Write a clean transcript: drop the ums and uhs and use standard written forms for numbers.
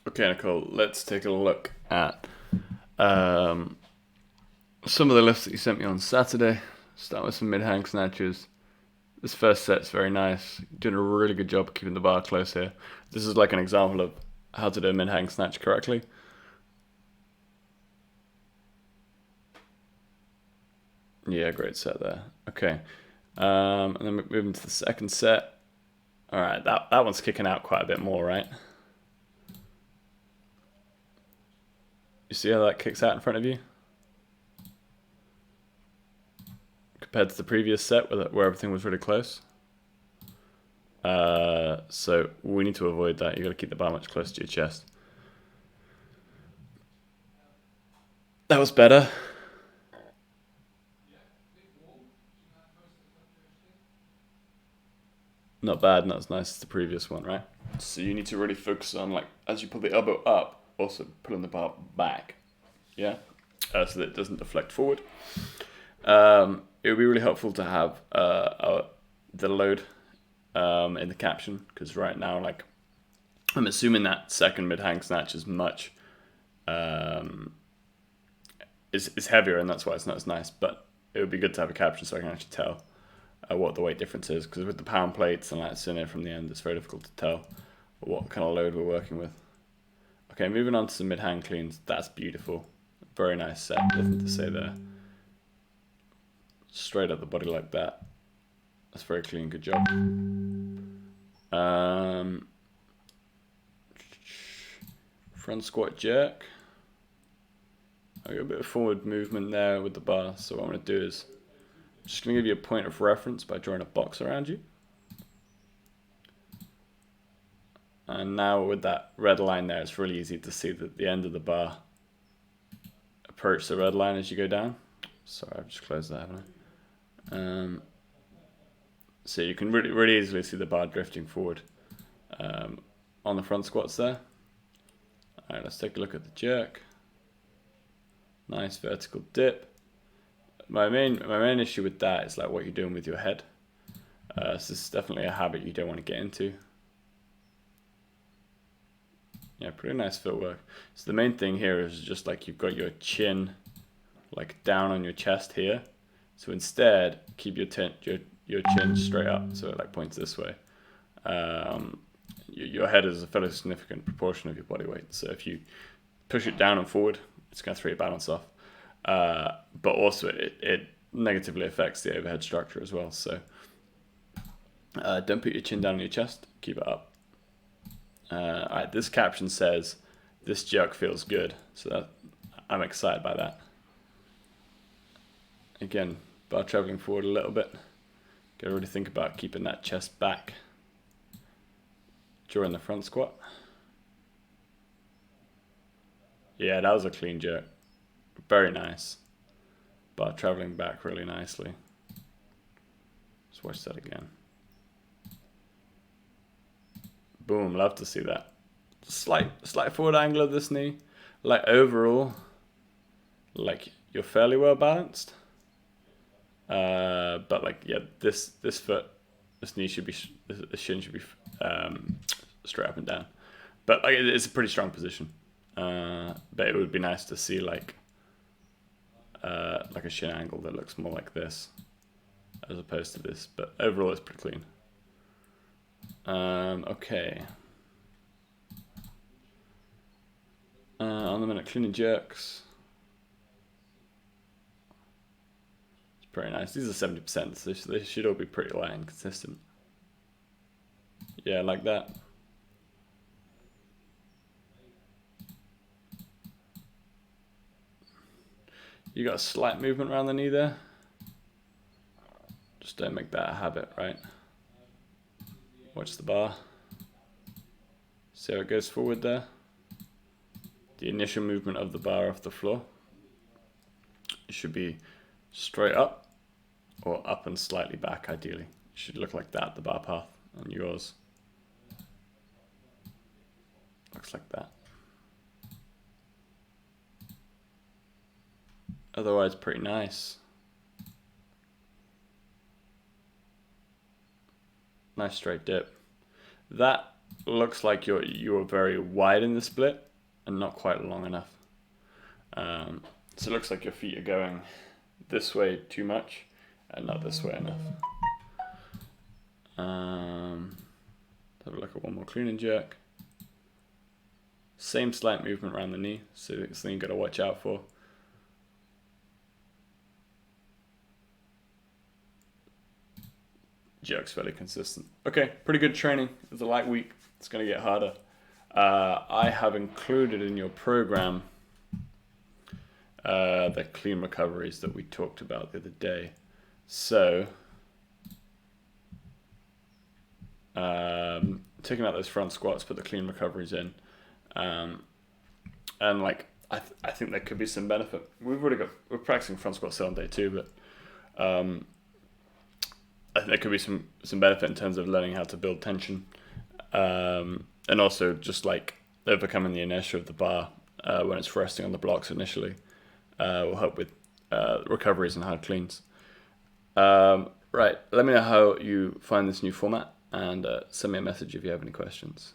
Okay, Nicole, let's take a look at um, some of the lifts that you sent me on Saturday. Start with some mid-hang snatches. This first set's very nice. You're doing a really good job of keeping the bar close here. This is like an example of how to do a mid-hang snatch correctly. Yeah, great set there. Okay, and then moving to the second set. All right, that one's kicking out quite a bit more, right? You see how that kicks out in front of you? Compared to the previous set where everything was really close. So we need to avoid that. You got to keep the bar much closer to your chest. That was better. Not bad, not as nice as the previous one, right? So you need to really focus on, like, as you pull the elbow up, also pulling the bar back, yeah, so that it doesn't deflect forward. It would be really helpful to have the load in the caption, because right now, like, I'm assuming that second mid-hang snatch is much is heavier, and that's why it's not as nice. But it would be good to have a caption so I can actually tell what the weight difference is, because with the pound plates and that's in it from the end, it's very difficult to tell what kind of load we're working with. Okay, moving on to some mid-hang cleans. That's beautiful. Very nice set. Nothing to say there. Straight up the body like that. That's very clean. Good job. Front squat jerk. I got a bit of forward movement there with the bar. So what I'm going to do is I'm just going to give you a point of reference by drawing a box around you. And now with that red line there, it's really easy to see that the end of the bar approach the red line as you go down. Sorry, I've just closed that, haven't I? So you can really easily see the bar drifting forward on the front squats there. All right, let's take a look at the jerk. Nice vertical dip. My main issue with that is like what you're doing with your head. So this is definitely a habit you don't want to get into. Yeah, pretty nice footwork. So the main thing here is just like you've got your chin like down on your chest here. So instead, keep your chin straight up, so it like points this way. Your head is a fairly significant proportion of your body weight. So if you push it down and forward, it's going to throw your balance off. But also it negatively affects the overhead structure as well. So don't put your chin down on your chest. Keep it up. Alright, this caption says, "This jerk feels good," so I'm excited by that. Again, bar traveling forward a little bit. Gotta really think about keeping that chest back during the front squat. Yeah, that was a clean jerk. Very nice. Bar traveling back really nicely. Let's watch that again. Boom, love to see that. Slight forward angle of this knee. Like overall, like you're fairly well balanced. But like yeah, this foot, this knee should be, this shin should be straight up and down. But like it's a pretty strong position. But it would be nice to see like a shin angle that looks more like this as opposed to this. But overall, it's pretty clean. Okay. On the minute, clean and jerks. It's pretty nice. These are 70%, so they should all be pretty light and consistent. Yeah, like that. You got a slight movement around the knee there. Just don't make that a habit, right? Watch the bar. See how it goes forward there. The initial movement of the bar off the floor. It should be straight up or up and slightly back ideally. It should look like that, the bar path on yours. Looks like that. Otherwise pretty nice. Nice straight dip. That looks like you're very wide in the split and not quite long enough. So it looks like your feet are going this way too much and not this way enough. Have a look at one more clean and jerk. Same slight movement around the knee, so it's something you've got to watch out for. Jerk's fairly consistent. Okay, pretty good training. It's a light week. It's going to get harder. I have included in your program the clean recoveries that we talked about the other day. So, taking out those front squats, put the clean recoveries in. And like, I think there could be some benefit. We're practicing front squats still on day 2, but I think there could be some benefit in terms of learning how to build tension, and also just like overcoming the inertia of the bar when it's resting on the blocks initially will help with recoveries and hard cleans. Right, let me know how you find this new format, and send me a message if you have any questions.